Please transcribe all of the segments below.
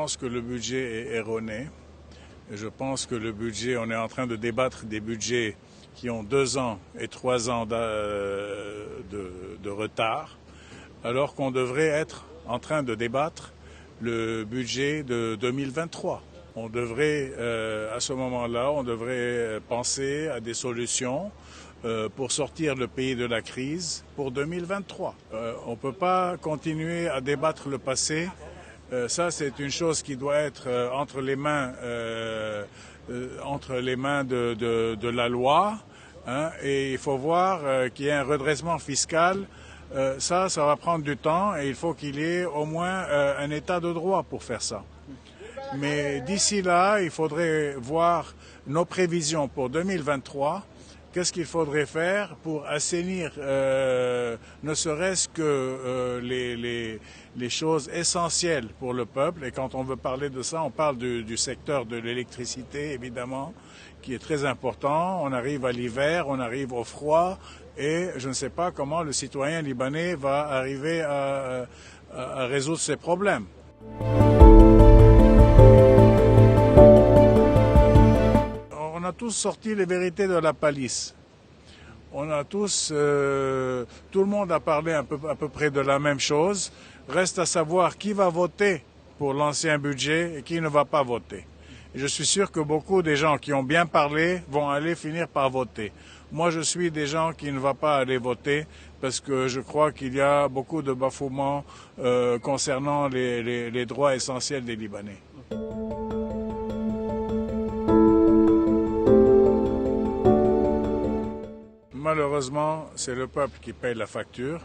pense que le budget est erroné. Je pense que le budget, on est en train de débattre des budgets qui ont 2 ans et 3 ans de retard, alors qu'on devrait être en train de débattre le budget de 2023. On devrait, à ce moment-là, on devrait penser à des solutions pour sortir le pays de la crise pour 2023. On ne peut pas continuer à débattre le passé. Ça, c'est une chose qui doit être entre les mains de la loi. Hein, et il faut voir qu'il y ait un redressement fiscal. Ça va prendre du temps et il faut qu'il y ait au moins un état de droit pour faire ça. Mais d'ici là, il faudrait voir nos prévisions pour 2023. Qu'est-ce qu'il faudrait faire pour assainir ne serait-ce que les choses essentielles pour le peuple. Et quand on veut parler de ça, on parle du secteur de l'électricité, évidemment, qui est très important. On arrive à l'hiver, on arrive au froid, et je ne sais pas comment le citoyen libanais va arriver à résoudre ces problèmes. On a tous sorti les vérités de la palisse. On a tous, tout le monde a parlé à peu près de la même chose. Reste à savoir qui va voter pour l'ancien budget et qui ne va pas voter. Et je suis sûr que beaucoup des gens qui ont bien parlé vont aller finir par voter. Moi, je suis des gens qui ne vont pas aller voter parce que je crois qu'il y a beaucoup de bafouements concernant les droits essentiels des Libanais. Malheureusement, c'est le peuple qui paye la facture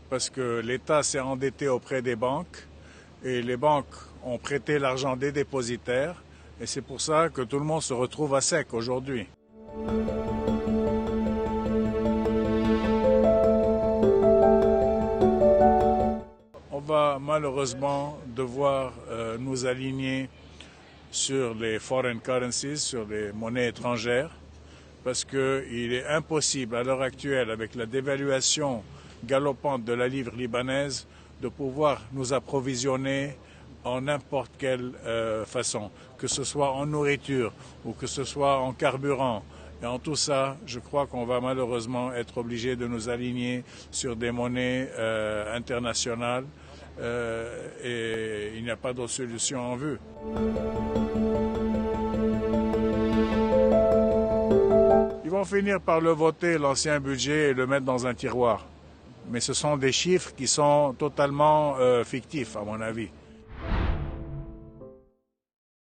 parce que l'État s'est endetté auprès des banques et les banques ont prêté l'argent des dépositaires et c'est pour ça que tout le monde se retrouve à sec aujourd'hui. On va malheureusement devoir nous aligner sur les foreign currencies, sur les monnaies étrangères, parce qu'il est impossible à l'heure actuelle, avec la dévaluation galopante de la livre libanaise, de pouvoir nous approvisionner en n'importe quelle façon, que ce soit en nourriture ou que ce soit en carburant. Et en tout ça, je crois qu'on va malheureusement être obligé de nous aligner sur des monnaies internationales et il n'y a pas d'autre solution en vue. Ils vont finir par le voter, l'ancien budget, et le mettre dans un tiroir. Mais ce sont des chiffres qui sont totalement fictifs, à mon avis.